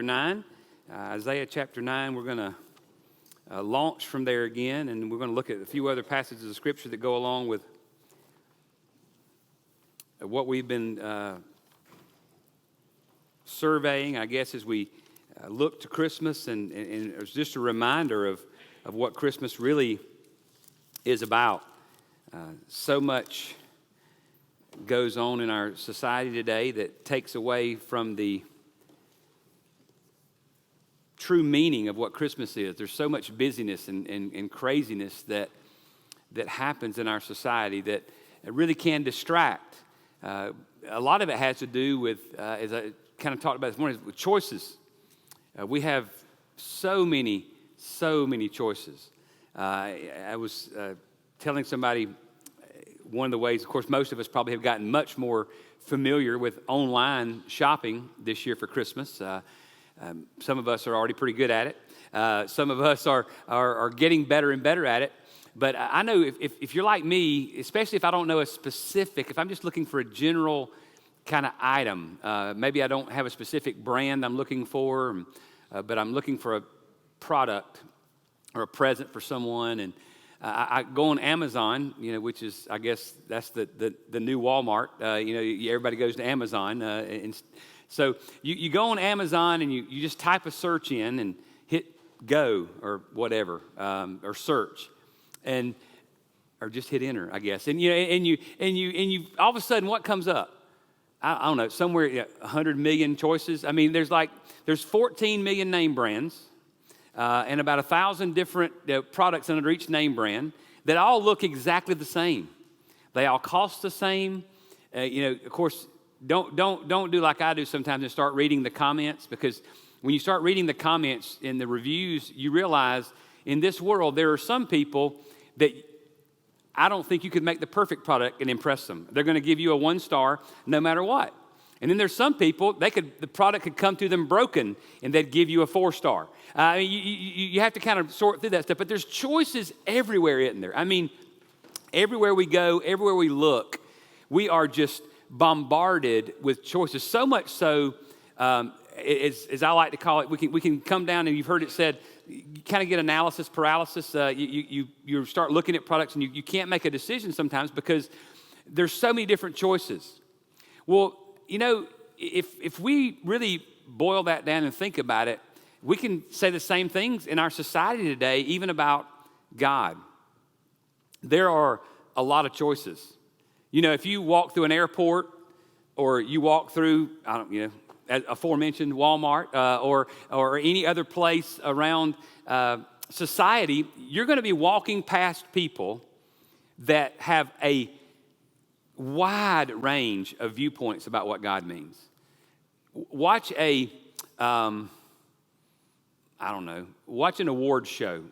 9. Isaiah chapter 9, we're going to launch from there again, and we're going to look at a few other passages of Scripture that go along with what we've been surveying, I guess, as we look to Christmas, and it's just a reminder of what Christmas really is about. So much goes on in our society today that takes away from the true meaning of what Christmas is. There's so much busyness and craziness that happens in our society that it really can distract. A lot of it has to do with, as I kind of talked about this morning, with choices. We have so many choices. I was telling somebody one of the ways, of course, most of us probably have gotten much more familiar with online shopping this year for Christmas. Some of us are already pretty good at it. Some of us are getting better and better at it. But I know if you're like me, especially if I don't know a specific, if I'm just looking for a general kind of item, maybe I don't have a specific brand I'm looking for, but I'm looking for a product or a present for someone, and I go on Amazon, which is, I guess, that's the new Walmart. Everybody goes to Amazon, and so you go on Amazon and you just type a search in and hit go or whatever, or search, or just hit enter, I guess. And you all of a sudden, what comes up? I don't know, somewhere 100 million choices. I mean, there's 14 million name brands, and about 1,000 different products under each name brand that all look exactly the same. They all cost the same. Of course, don't do like I do sometimes and start reading the comments, because when you start reading the comments in the reviews, you realize in this world there are some people that I don't think you could make the perfect product and impress them. They're going to give you a 1 star no matter what. And then there's some people, the product could come to them broken and they'd give you a 4 star. You have to kind of sort through that stuff, but there's choices everywhere, isn't there? I mean, everywhere we go, everywhere we look, we are just bombarded with choices. So much so, as I like to call it, we can come down, and you've heard it said, you kind of get analysis paralysis. You start looking at products and you can't make a decision sometimes because there's so many different choices. Well, if we really boil that down and think about it, we can say the same things in our society today, even about God. There are a lot of choices. If you walk through an airport, or you walk through, aforementioned Walmart, or any other place around society, you're going to be walking past people that have a wide range of viewpoints about what God means. Watch watch an award show,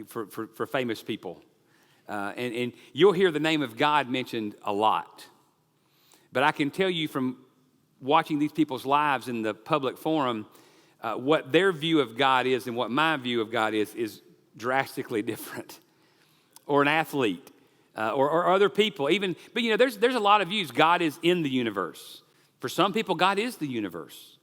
for famous people. And you'll hear the name of God mentioned a lot. But I can tell you from watching these people's lives in the public forum, what their view of God is and what my view of God is drastically different. Or an athlete, or other people. But there's a lot of views. God is in the universe. For some people, God is the universe.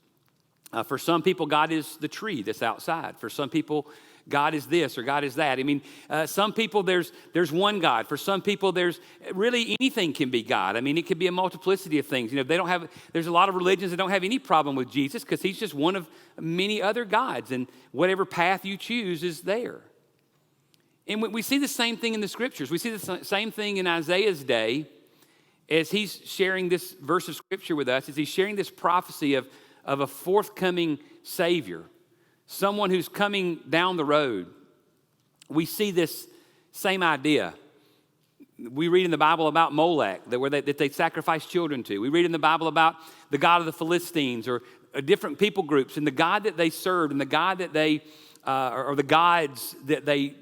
For some people, God is the tree that's outside. For some people, God is this or God is that. I mean, some people, there's one God. For some people, there's really anything can be God. I mean, it could be a multiplicity of things. There's a lot of religions that don't have any problem with Jesus because he's just one of many other gods, and whatever path you choose is there. And we see the same thing in the Scriptures. We see the same thing in Isaiah's day as he's sharing this verse of Scripture with us, as he's sharing this prophecy of a forthcoming Savior, someone who's coming down the road. We see this same idea. We read in the Bible about Molech, that they sacrificed children to. We read in the Bible about the God of the Philistines, or different people groups, and the God that they served, and the God that they, or the gods that they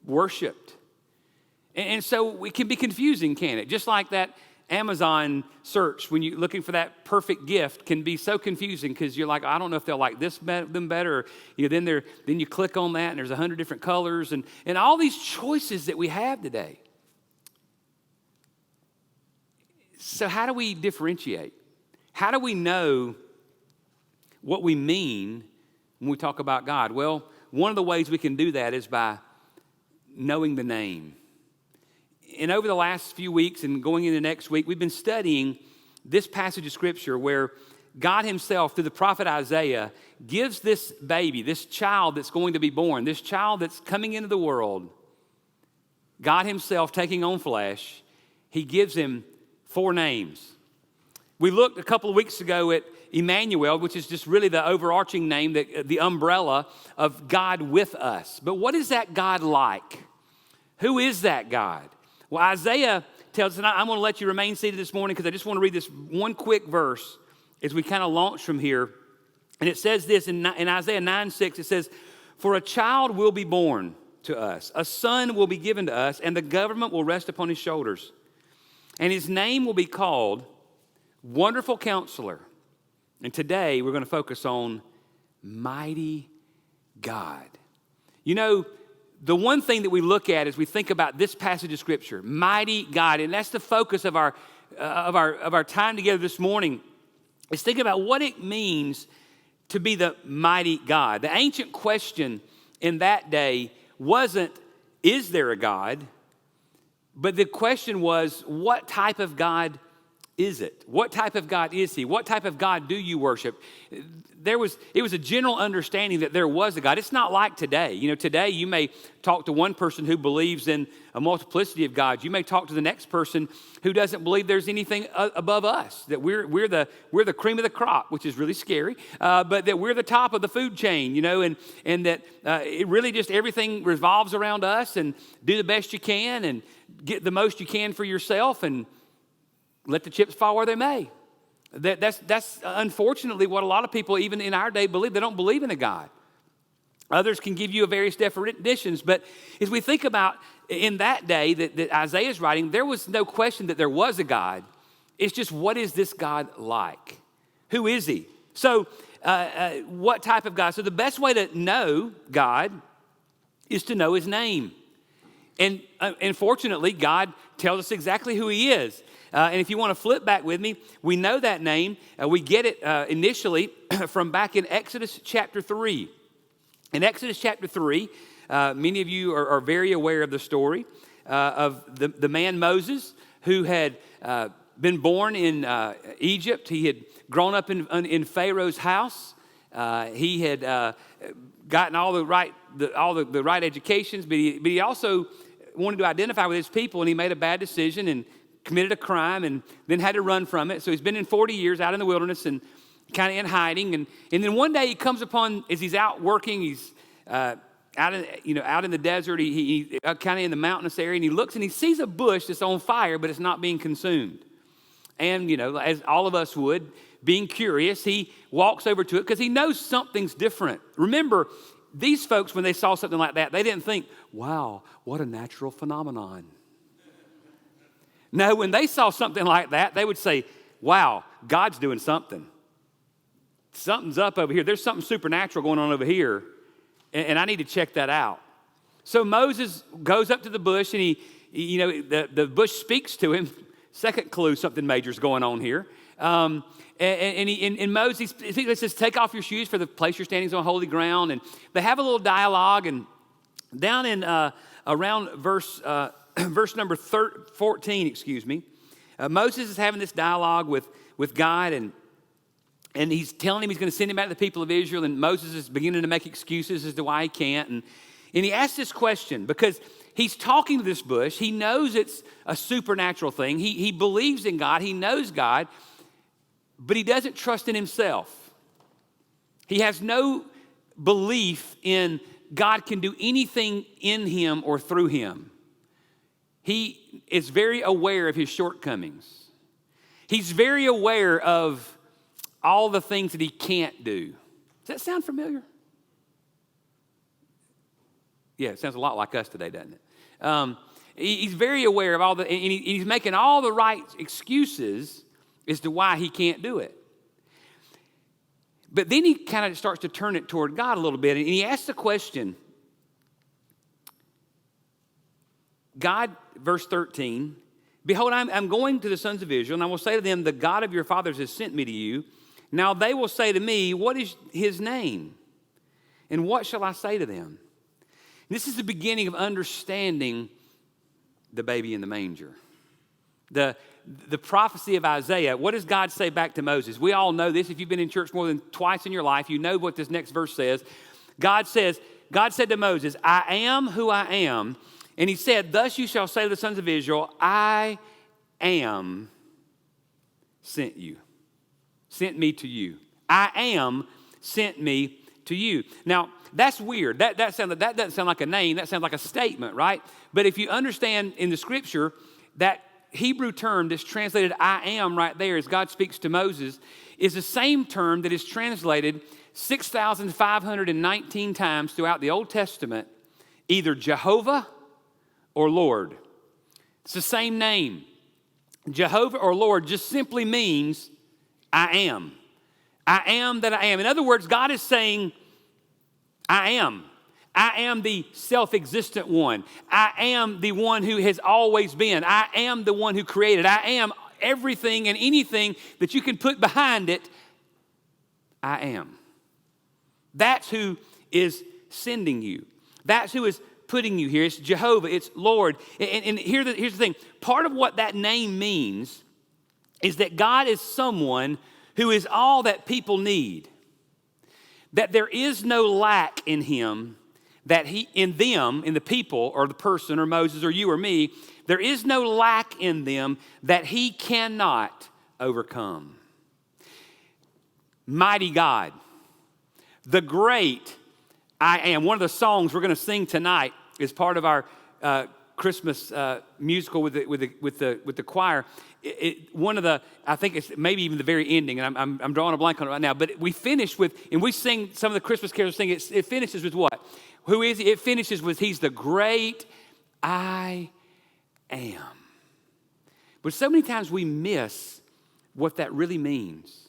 worshipped. And so it can be confusing, can't it? Just like that Amazon search, when you're looking for that perfect gift, can be so confusing because you're like, I don't know if they'll like them better. Then you click on that and there's 100 different colors and all these choices that we have today. So how do we differentiate? How do we know what we mean when we talk about God? Well, one of the ways we can do that is by knowing the name. And over the last few weeks and going into next week, we've been studying this passage of Scripture where God himself, through the prophet Isaiah, gives this baby, this child that's going to be born, this child that's coming into the world, God himself taking on flesh, he gives him 4 names. We looked a couple of weeks ago at Emmanuel, which is just really the overarching name, the umbrella of God with us. But what is that God like? Who is that God? Well, Isaiah tells us, and I'm going to let you remain seated this morning because I just want to read this one quick verse as we kind of launch from here. And it says this in Isaiah 9:6, it says, "For a child will be born to us, a son will be given to us, and the government will rest upon his shoulders. And his name will be called Wonderful Counselor." And today we're going to focus on Mighty God. You know, the one thing that we look at as we think about this passage of Scripture, Mighty God, and that's the focus of our time together this morning, is think about what it means to be the mighty God. The ancient question in that day wasn't, is there a God? But the question was, what type of God is it? What type of God is he? What type of God do you worship? It was a general understanding that there was a God. It's not like today. You know, today you may talk to one person who believes in a multiplicity of gods. You may talk to the next person who doesn't believe there's anything above us, that we're the cream of the crop, which is really scary, but that we're the top of the food chain, you know, and that it really just everything revolves around us, and do the best you can and get the most you can for yourself and let the chips fall where they may. That's unfortunately what a lot of people, even in our day, believe. They don't believe in a God. Others can give you various definitions, but as we think about in that day that Isaiah is writing, there was no question that there was a God. It's just, what is this God like? Who is he? So what type of God? So the best way to know God is to know his name. And fortunately, God tells us exactly who he is. And if you want to flip back with me, we know that name. We get it initially from back in Exodus chapter 3. In Exodus chapter 3, many of you are very aware of the story of the man Moses, who had been born in Egypt. He had grown up in Pharaoh's house. He had gotten all the right educations, but he also wanted to identify with his people, and he made a bad decision and committed a crime and then had to run from it. So he's been in 40 years out in the wilderness and kind of in hiding. And then one day he comes upon, as he's out working, he's out in the desert, he kind of in the mountainous area, and he looks and he sees a bush that's on fire, but it's not being consumed. And, you know, as all of us would, being curious, he walks over to it because he knows something's different. Remember, these folks, when they saw something like that, they didn't think, wow, what a natural phenomenon. No, when they saw something like that, they would say, wow, God's doing something. Something's up over here. There's something supernatural going on over here, and I need to check that out. So Moses goes up to the bush, and the bush speaks to him. Second clue, something major's going on here. And Moses says, take off your shoes, for the place you're standing is on holy ground. And they have a little dialogue, and down in around verse number 14, Moses is having this dialogue with God, and he's telling him he's going to send him back to the people of Israel, and Moses is beginning to make excuses as to why he can't. And he asks this question because he's talking to this bush. He knows it's a supernatural thing. He believes in God. He knows God, but he doesn't trust in himself. He has no belief in God can do anything in him or through him. He is very aware of his shortcomings. He's very aware of all the things that he can't do. Does that sound familiar? Yeah, it sounds a lot like us today, doesn't it? He's very aware of all and he's making all the right excuses as to why he can't do it. But then he kind of starts to turn it toward God a little bit, and he asks the question, God, verse 13, behold, I'm going to the sons of Israel, and I will say to them, the God of your fathers has sent me to you. Now they will say to me, what is his name? And what shall I say to them? This is the beginning of understanding the baby in the manger. The prophecy of Isaiah. What does God say back to Moses? We all know this. If you've been in church more than twice in your life, you know what this next verse says. God said to Moses, I am who I am. And he said, thus you shall say to the sons of Israel, I am sent you. Sent me to you. I am sent me to you. Now, that's weird. That doesn't sound like a name. That sounds like a statement, right? But if you understand in the scripture, that Hebrew term that's translated I am right there as God speaks to Moses is the same term that is translated 6,519 times throughout the Old Testament, either Jehovah or Lord. It's the same name. Jehovah or Lord just simply means I am. I am that I am. In other words, God is saying, I am. I am the self-existent one. I am the one who has always been. I am the one who created. I am everything and anything that you can put behind it. I am. That's who is sending you. That's who is putting you here. It's Jehovah. It's Lord. And here's the thing. Part of what that name means is that God is someone who is all that people need. That there is no lack in him, that he, in them, in the people or the person or Moses or you or me, there is no lack in them that he cannot overcome. Mighty God, the great I am. One of the songs we're going to sing tonight is part of our Christmas musical with the choir. One of the, I think it's maybe even the very ending, and I'm drawing a blank on it right now, but we finish with, and we sing some of the Christmas carols, it finishes with what? Who is he? It finishes with, he's the great I am. But so many times we miss what that really means.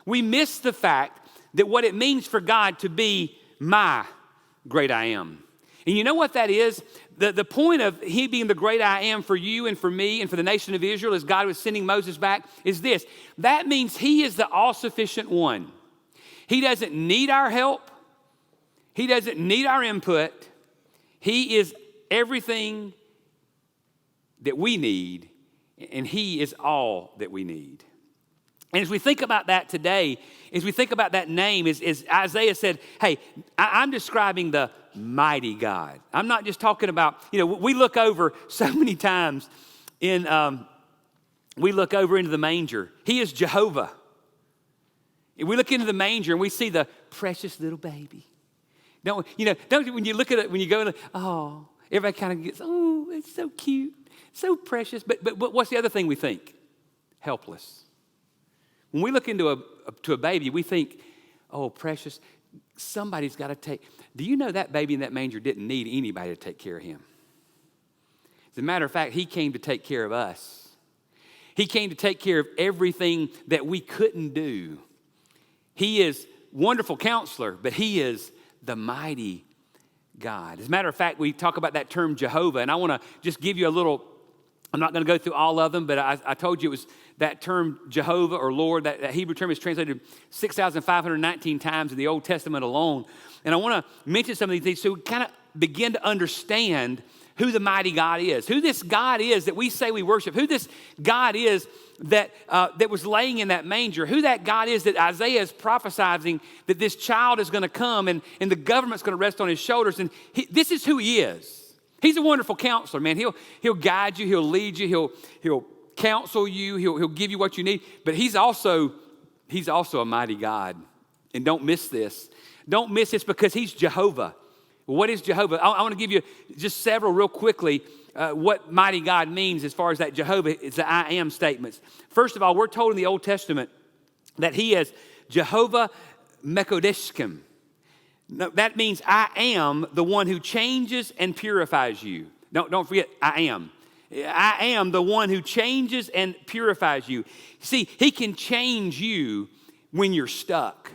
We miss the fact that what it means for God to be my great I am. And you know what that is? The point of he being the great I am for you and for me and for the nation of Israel as God was sending Moses back is this. That means he is the all-sufficient one. He doesn't need our help. He doesn't need our input. He is everything that we need, and he is all that we need. And as we think about that today, as we think about that name, as Isaiah said, hey, I'm describing the mighty God. I'm not just talking about, we look over so many times we look over into the manger. He is Jehovah. We look into the manger and we see the precious little baby. Don't when you look at it, when you go, oh, everybody kind of gets, oh, it's so cute, so precious. But what's the other thing we think? Helpless. When we look into a baby, we think, oh, precious, somebody's got to take. Do you know that baby in that manger didn't need anybody to take care of him? As a matter of fact, he came to take care of us. He came to take care of everything that we couldn't do. He is wonderful counselor, but he is the mighty God. As a matter of fact, we talk about that term Jehovah, and I want to just give you a little, I'm not going to go through all of them, but I told you it was that term Jehovah or Lord, that Hebrew term is translated 6,519 times in the Old Testament alone. And I want to mention some of these things so we kind of begin to understand who the mighty God is, who this God is that we say we worship, who this God is that was laying in that manger, who that God is that Isaiah is prophesying that this child is going to come and the government's going to rest on his shoulders. And this is who he is. He's a wonderful counselor, man. He'll guide you. He'll lead you. He'll counsel you. He'll give you what you need. But he's also a mighty God. And don't miss this. Don't miss this because he's Jehovah. What is Jehovah? I want to give you just several real quickly what mighty God means as far as that Jehovah is the I am statements. First of all, we're told in the Old Testament that he is Jehovah Mekodeshkim. No, that means I am the one who changes and purifies you. Don't forget, I am. I am the one who changes and purifies you. See, he can change you when you're stuck.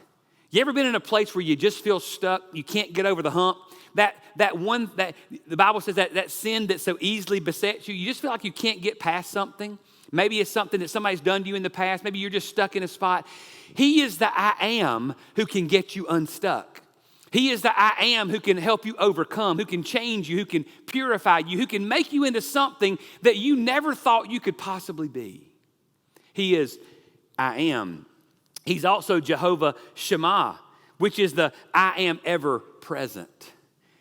You ever been in a place where you just feel stuck? You can't get over the hump? That the Bible says that sin that so easily besets you, you just feel like you can't get past something. Maybe it's something that somebody's done to you in the past. Maybe you're just stuck in a spot. He is the I am who can get you unstuck. He is the I am who can help you overcome, who can change you, who can purify you, who can make you into something that you never thought you could possibly be. He is I am. He's also Jehovah Shammah, which is the I am ever present.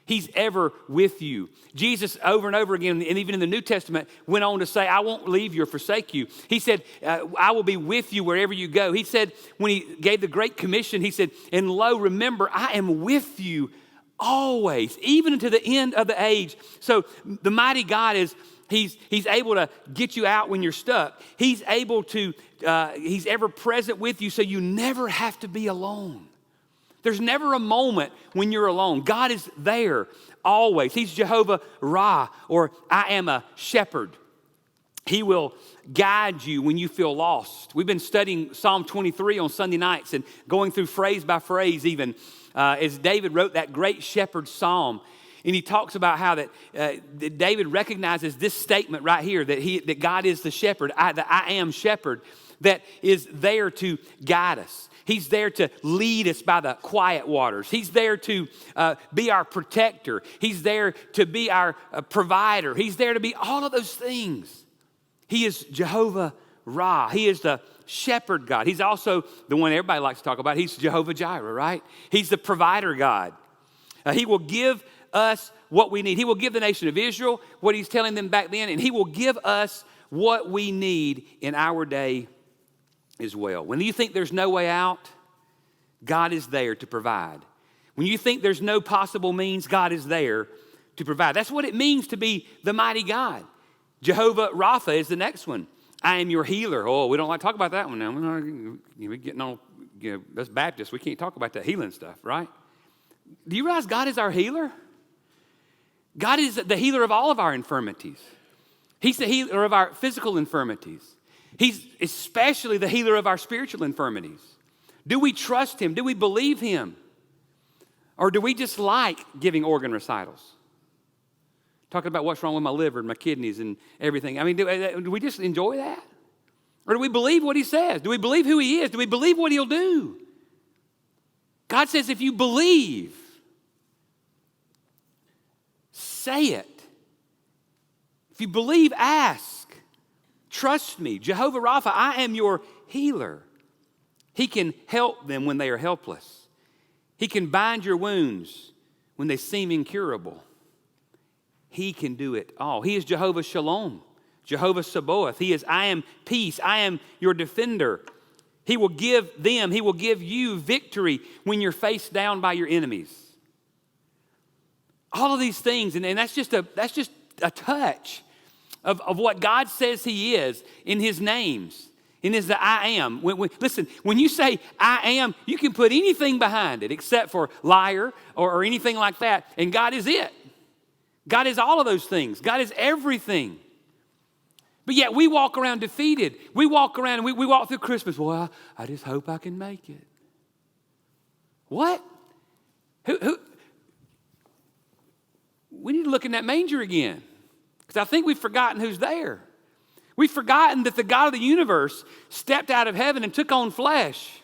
He's ever with you. Jesus over and over again, and even in the New Testament, went on to say, I won't leave you or forsake you. He said, I will be with you wherever you go. He said, when he gave the Great Commission, he said, and lo, remember, I am with you always, even to the end of the age. So the mighty God is, He's able to get you out when you're stuck. He's able to, he's ever present with you so you never have to be alone. There's never a moment when you're alone. God is there always. He's Jehovah Ra, or I am a shepherd. He will guide you when you feel lost. We've been studying Psalm 23 on Sunday nights and going through phrase by phrase even as David wrote that great shepherd psalm. And he talks about how that David recognizes this statement right here, that God is the shepherd, the I am shepherd, that is there to guide us. He's there to lead us by the quiet waters. He's there to be our protector. He's there to be our provider. He's there to be all of those things. He is Jehovah Ra. He is the shepherd God. He's also the one everybody likes to talk about. He's Jehovah Jireh, right? He's the provider God. He will give us what we need. He will give the nation of Israel what he's telling them back then, and he will give us what we need in our day as well. When you think there's no way out, God is there to provide. When you think there's no possible means, God is there to provide. That's what it means to be the mighty God. Jehovah Rapha is the next one. I am your healer. Oh, we don't like to talk about that one now. We're getting on, us Baptists, we can't talk about that healing stuff, right? Do you realize God is our healer? God is the healer of all of our infirmities. He's the healer of our physical infirmities. He's especially the healer of our spiritual infirmities. Do we trust him? Do we believe him? Or do we just like giving organ recitals? Talking about what's wrong with my liver and my kidneys and everything. I mean, do we just enjoy that? Or do we believe what he says? Do we believe who he is? Do we believe what he'll do? God says if you believe, say it. If you believe, ask. Trust me. Jehovah Rapha, I am your healer. He can help them when they are helpless. He can bind your wounds when they seem incurable. He can do it all. He is Jehovah Shalom, Jehovah Sabaoth. He is, I am peace. I am your defender. He will give you victory when you're faced down by your enemies. All of these things, and that's just a touch of what God says he is in his names, in his the I am. Listen, when you say I am, you can put anything behind it except for liar or anything like that, and God is it. God is all of those things. God is everything. But yet we walk around defeated. We walk around and we walk through Christmas. Well, I just hope I can make it. What? Who? We need to look in that manger again. Because I think we've forgotten who's there. We've forgotten that the God of the universe stepped out of heaven and took on flesh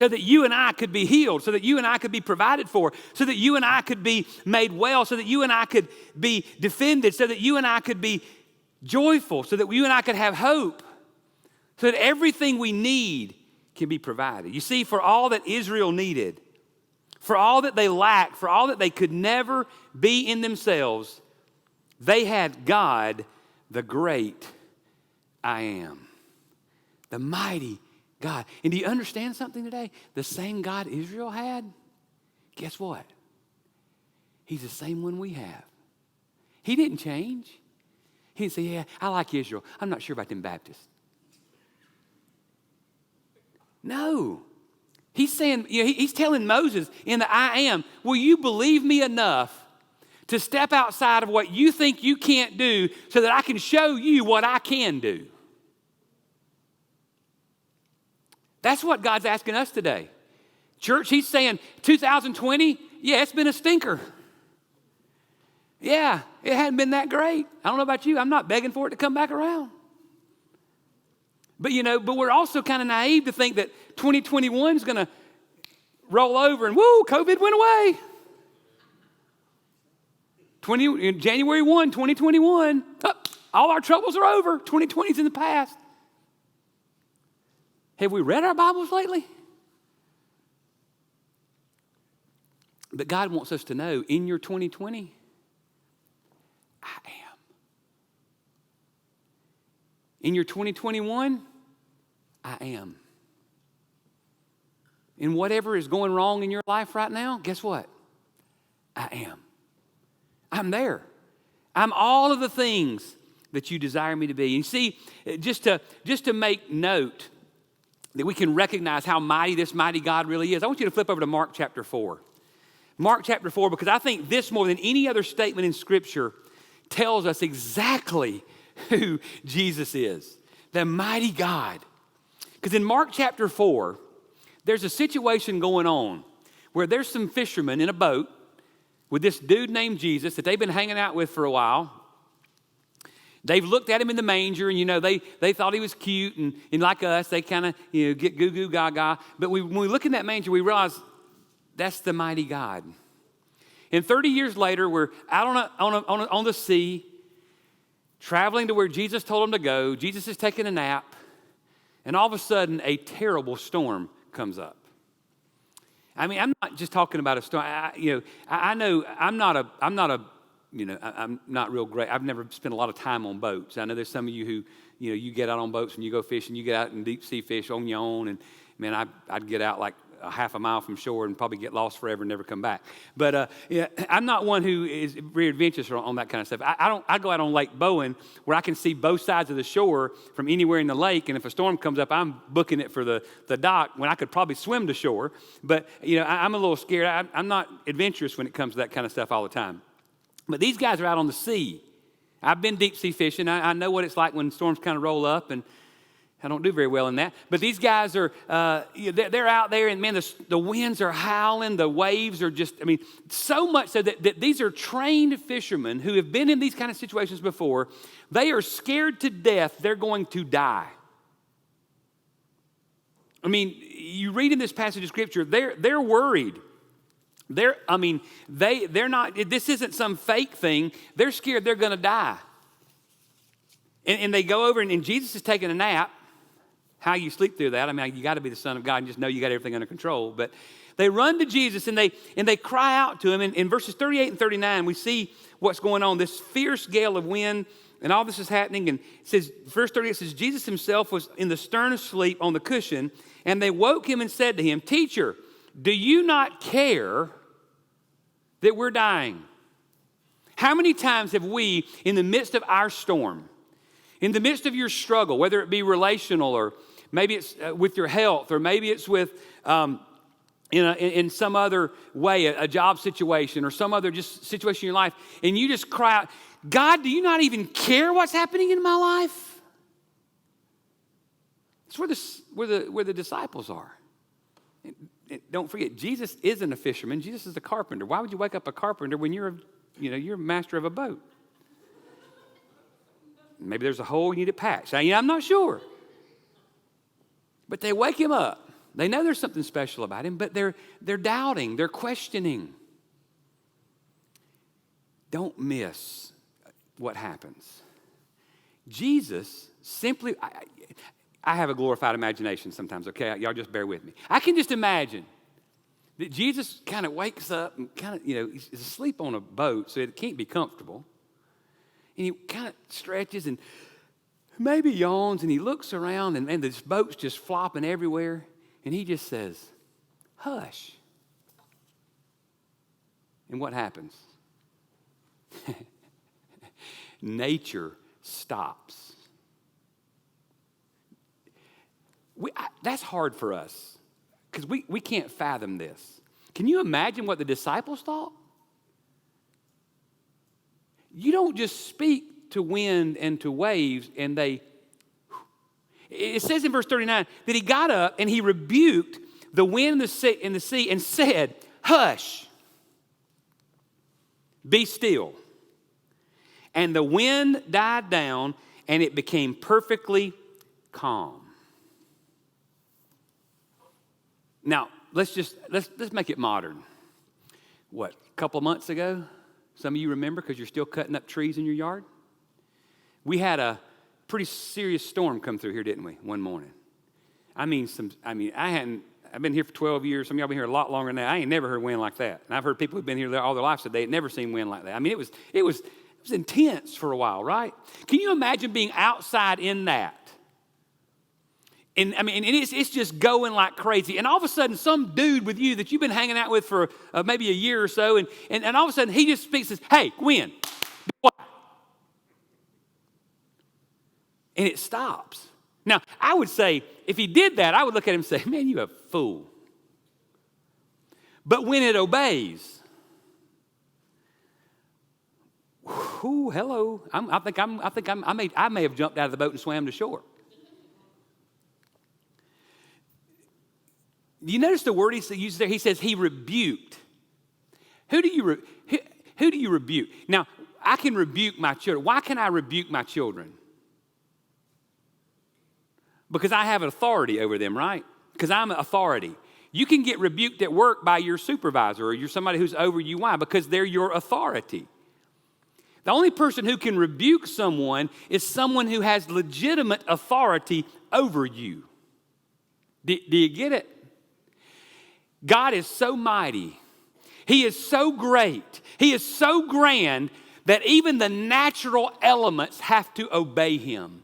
so that you and I could be healed, so that you and I could be provided for, so that you and I could be made well, so that you and I could be defended, so that you and I could be joyful, so that you and I could have hope, so that everything we need can be provided. You see, for all that Israel needed, for all that they lacked, for all that they could never be in themselves, they had God, the great I am, the mighty God. And do you understand something today? The same God Israel had, guess what? He's the same one we have. He didn't change. He didn't say, yeah, I like Israel. I'm not sure about them Baptists. No. He's saying, he's telling Moses in the I am, will you believe me enough to step outside of what you think you can't do so that I can show you what I can do? That's what God's asking us today. Church, he's saying 2020, yeah, it's been a stinker. Yeah, it hadn't been that great. I don't know about you. I'm not begging for it to come back around. But but we're also kind of naive to think that 2021 is going to roll over and woo, COVID went away. January 1, 2021, all our troubles are over. 2020 is in the past. Have we read our Bibles lately? But God wants us to know, in your 2020, I am. In your 2021, I am. In whatever is going wrong in your life right now, guess what? I am. I'm there. I'm all of the things that you desire me to be. And you see, just to make note that we can recognize how mighty this mighty God really is, I want you to flip over to Mark chapter 4. Mark chapter 4, because I think this more than any other statement in Scripture tells us exactly who Jesus is, the mighty God. Because in Mark chapter 4, there's a situation going on where there's some fishermen in a boat with this dude named Jesus that they've been hanging out with for a while. They've looked at him in the manger, and, they thought he was cute, and like us, they kind of, get goo-goo gaga. But when we look in that manger, we realize that's the mighty God. And 30 years later, we're out on the sea, traveling to where Jesus told them to go. Jesus is taking a nap, and all of a sudden, a terrible storm comes up. I mean, I'm not just talking about a storm. I know I'm not real great. I've never spent a lot of time on boats. I know there's some of you who, you get out on boats and you go fishing. You get out and deep sea fish on your own. And man, I'd get out like a half a mile from shore and probably get lost forever and never come back. But I'm not one who is very adventurous on that kind of stuff. I go out on Lake Bowen where I can see both sides of the shore from anywhere in the lake. And if a storm comes up, I'm booking it for the dock when I could probably swim to shore. But, I'm a little scared. I'm not adventurous when it comes to that kind of stuff all the time. But these guys are out on the sea. I've been deep sea fishing. I know what it's like when storms kind of roll up, and I don't do very well in that. But these guys are, they're out there, and man, the winds are howling. The waves are just, so much so that these are trained fishermen who have been in these kind of situations before. They are scared to death they're going to die. You read in this passage of Scripture, they're worried. They're not, this isn't some fake thing. They're scared they're going to die. And they go over, and Jesus is taking a nap. How you sleep through that, you got to be the Son of God and just know you got everything under control. But they run to Jesus, and they cry out to him. And in verses 38 and 39, we see what's going on. This fierce gale of wind, and all this is happening. And it says, verse 38 says, Jesus himself was in the stern asleep on the cushion, and they woke him and said to him, "Teacher, do you not care that we're dying?" How many times have we, in the midst of our storm, in the midst of your struggle, whether it be relational or maybe it's with your health, or maybe it's with in some other way, a job situation or some other just situation in your life, and you just cry out, "God, do you not even care what's happening in my life?" It's where the disciples are. And don't forget, Jesus isn't a fisherman. Jesus is a carpenter. Why would you wake up a carpenter when you're a master of a boat? Maybe there's a hole, you need it patched. I'm not sure. But they wake him up. They know there's something special about him, but they're doubting, they're questioning. Don't miss what happens. Jesus simply, I have a glorified imagination sometimes, okay? Y'all just bear with me. I can just imagine that Jesus kind of wakes up and he's asleep on a boat, so it can't be comfortable. And he kind of stretches and maybe yawns, and he looks around, and this boat's just flopping everywhere. And he just says, "Hush." And what happens? Nature stops. That's hard for us because we can't fathom this. Can you imagine what the disciples thought? You don't just speak to wind and to waves and it says in verse 39 that he got up and he rebuked the wind and the sea and said, "Hush, be still." And the wind died down and it became perfectly calm. Now, let's make it modern. What, a couple of months ago? Some of you remember because you're still cutting up trees in your yard. We had a pretty serious storm come through here, didn't we, one morning? I've been here for 12 years. Some of y'all been here a lot longer than that. I ain't never heard wind like that. And I've heard people who've been here all their lives said they had never seen wind like that. I mean, it was intense for a while, right? Can you imagine being outside in that? And it's just going like crazy. And all of a sudden, some dude with you that you've been hanging out with for maybe a year or so, and all of a sudden he just speaks and says, "Hey, Gwen, be quiet." And it stops. Now, I would say, if he did that, I would look at him and say, "Man, you a fool." But when it obeys, whoo, hello, I may have jumped out of the boat and swam to shore. Do you notice the word he uses there? He says he rebuked. Who do you rebuke? Now, I can rebuke my children. Why can I rebuke my children? Because I have authority over them, right? Because I'm an authority. You can get rebuked at work by your supervisor or you're somebody who's over you. Why? Because they're your authority. The only person who can rebuke someone is someone who has legitimate authority over you. Do you get it? God is so mighty. He is so great. He is so grand that even the natural elements have to obey him.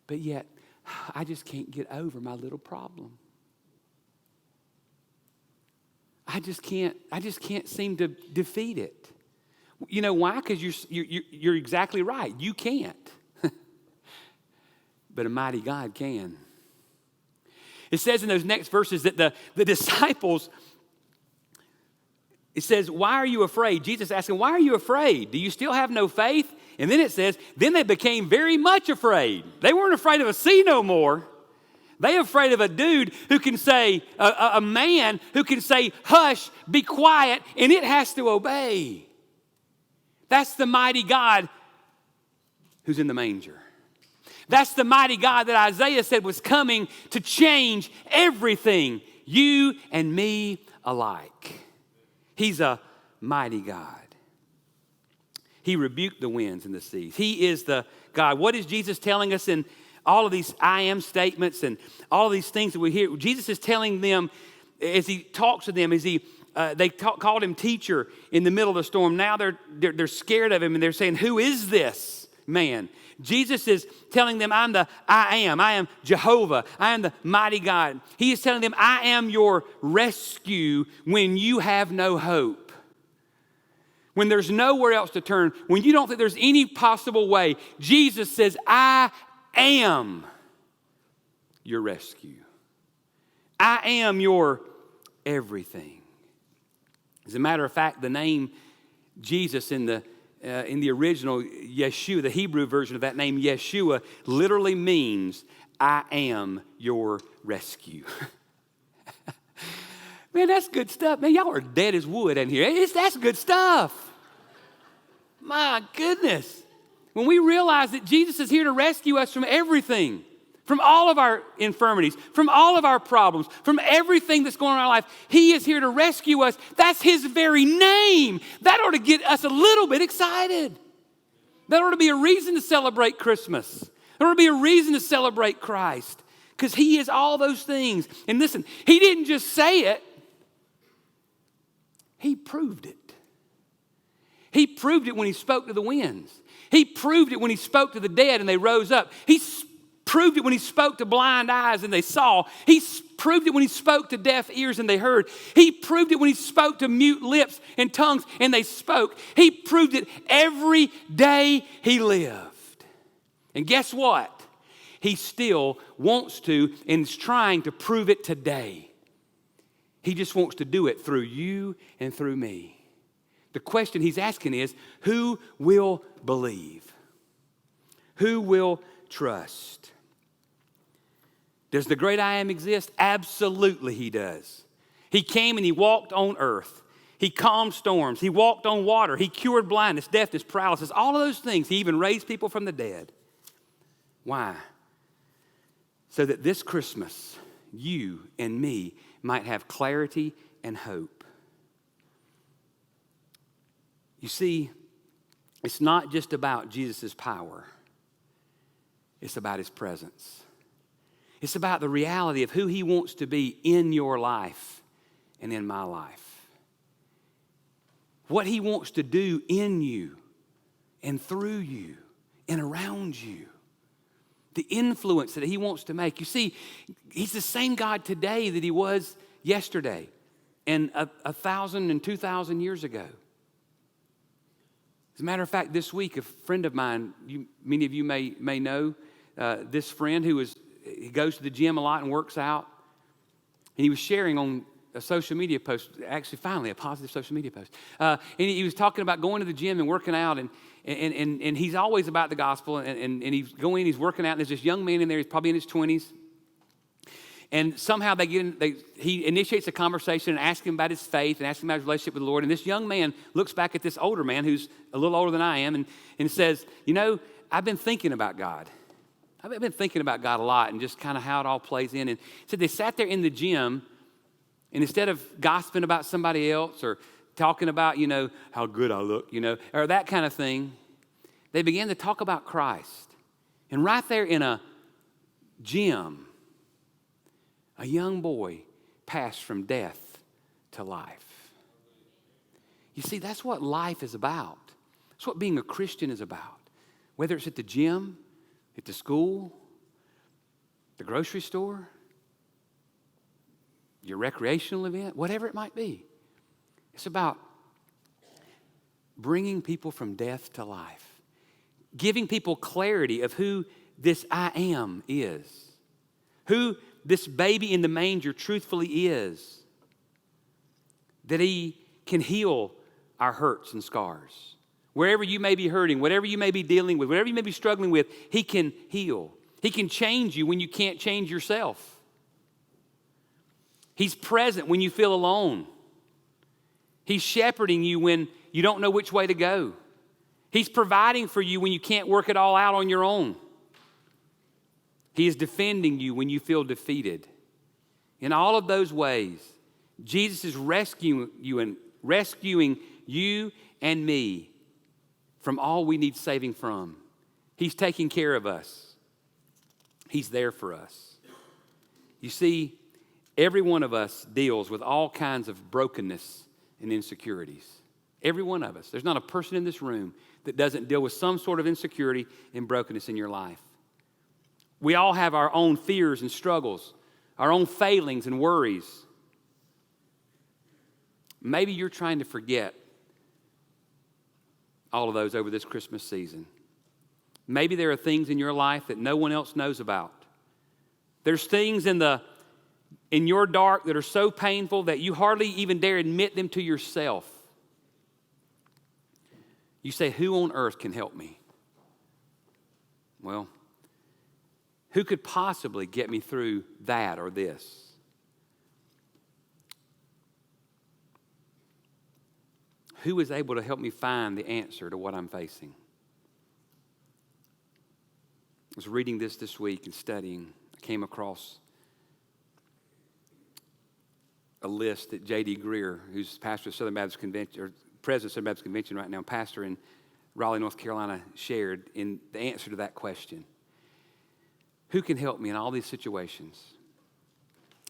But yet, I just can't get over my little problem. I just can't seem to defeat it. You know why? Because you're exactly right. You can't. But a mighty God can. It says in those next verses that the disciples, it says, "Why are you afraid?" Jesus asking, "Why are you afraid? Do you still have no faith?" And then it says, then they became very much afraid. They weren't afraid of a sea no more. They're afraid of a dude who can say, a man who can say, "Hush, be quiet," and it has to obey. That's the mighty God who's in the manger. That's the mighty God that Isaiah said was coming to change everything, you and me alike. He's a mighty God. He rebuked the winds and the seas. He is the God. What is Jesus telling us in all of these I am statements and all of these things that we hear? Jesus is telling them as he talks to them, called him teacher in the middle of the storm. Now they're scared of him and they're saying, "Who is this man?" Jesus is telling them, I am Jehovah, I am the mighty God. He is telling them, I am your rescue when you have no hope. When there's nowhere else to turn, when you don't think there's any possible way, Jesus says, I am your rescue. I am your everything. As a matter of fact, the name Jesus in the original Yeshua, the Hebrew version of that name, Yeshua, literally means, I am your rescue. Man, that's good stuff. Man, y'all are dead as wood in here. That's good stuff. My goodness. When we realize that Jesus is here to rescue us from everything, from all of our infirmities, from all of our problems, from everything that's going on in our life, he is here to rescue us. That's his very name. That ought to get us a little bit excited. That ought to be a reason to celebrate Christmas. There ought to be a reason to celebrate Christ, because he is all those things. And listen, he didn't just say it. He proved it. He proved it when he spoke to the winds. He proved it when he spoke to the dead and they rose up. He proved it when he spoke to blind eyes and they saw. He proved it when he spoke to deaf ears and they heard. He proved it when he spoke to mute lips and tongues and they spoke. He proved it every day he lived. And guess what? He still wants to and is trying to prove it today. He just wants to do it through you and through me. The question he's asking is, who will believe? Who will trust? Does the great I am exist? Absolutely he does. He came and he walked on earth. He calmed storms. He walked on water. He cured blindness, deafness, paralysis, all of those things. He even raised people from the dead. Why? So that this Christmas you and me might have clarity and hope. You see, it's not just about Jesus' power. It's about his presence. It's about the reality of who he wants to be in your life and in my life. What he wants to do in you and through you and around you. The influence that he wants to make. You see, he's the same God today that he was yesterday and 1,000 and 2,000 years ago. As a matter of fact, this week, a friend of mine, many of you may know, this friend he goes to the gym a lot and works out. And he was sharing on a social media post, actually finally a positive social media post. And he was talking about going to the gym and working out, and he's always about the gospel, and he's going, he's working out, and there's this young man in there, he's probably in his 20s. And somehow he initiates a conversation and asks him about his faith and asks him about his relationship with the Lord. And this young man looks back at this older man who's a little older than I am and says, I've been thinking about God. I've been thinking about God a lot and just kind of how it all plays in. And so they sat there in the gym, and instead of gossiping about somebody else or talking about, how good I look, or that kind of thing, they began to talk about Christ. And right there in a gym, a young boy passed from death to life. You see, that's what life is about. That's what being a Christian is about. Whether it's at the gym, at the school, the grocery store, your recreational event, whatever it might be. It's about bringing people from death to life. Giving people clarity of who this I am is. Who this baby in the manger truthfully is. That he can heal our hurts and scars. Wherever you may be hurting, whatever you may be dealing with, whatever you may be struggling with, he can heal. He can change you when you can't change yourself. He's present when you feel alone. He's shepherding you when you don't know which way to go. He's providing for you when you can't work it all out on your own. He is defending you when you feel defeated. In all of those ways, Jesus is rescuing you and me from all we need saving from. He's taking care of us. He's there for us. You see, every one of us deals with all kinds of brokenness and insecurities. Every one of us. There's not a person in this room that doesn't deal with some sort of insecurity and brokenness in your life. We all have our own fears and struggles, our own failings and worries. Maybe you're trying to forget all of those over this Christmas season. Maybe there are things in your life that no one else knows about. There's things in your dark that are so painful that you hardly even dare admit them to yourself. You say, who on earth can help me? Well, who could possibly get me through that or this? Who is able to help me find the answer to what I'm facing? I was reading this week and studying. I came across a list that J.D. Greer, who's pastor of Southern Baptist Convention, or president of Southern Baptist Convention right now, pastor in Raleigh, North Carolina, shared in the answer to that question. Who can help me in all these situations?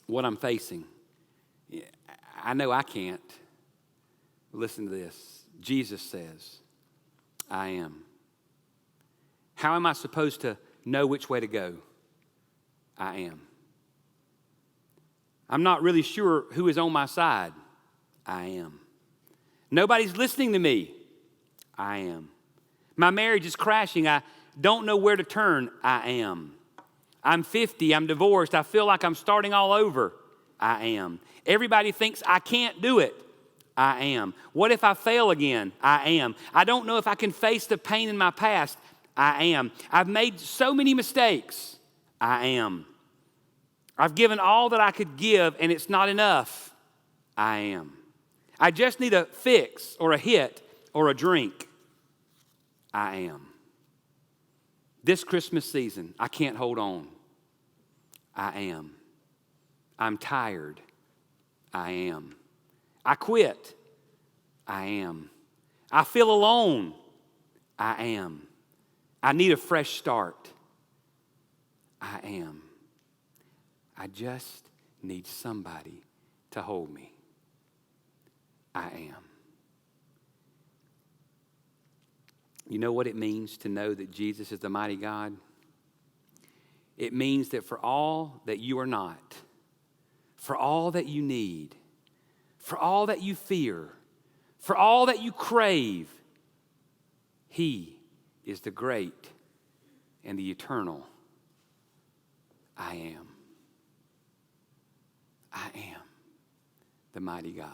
What I'm facing? I know I can't. Listen to this. Jesus says, I am. How am I supposed to know which way to go? I am. I'm not really sure who is on my side. I am. Nobody's listening to me. I am. My marriage is crashing. I don't know where to turn. I am. I'm 50. I'm divorced. I feel like I'm starting all over. I am. Everybody thinks I can't do it. I am. What if I fail again? I am. I don't know if I can face the pain in my past. I am. I've made so many mistakes. I am. I've given all that I could give and it's not enough. I am. I just need a fix or a hit or a drink. I am. This Christmas season, I can't hold on. I am. I'm tired. I am. I quit. I am. I feel alone. I am. I need a fresh start. I am. I just need somebody to hold me. I am. You know what it means to know that Jesus is the mighty God? It means that for all that you are not, for all that you need, for all that you fear, for all that you crave, He is the great and the eternal I am. I am the mighty God.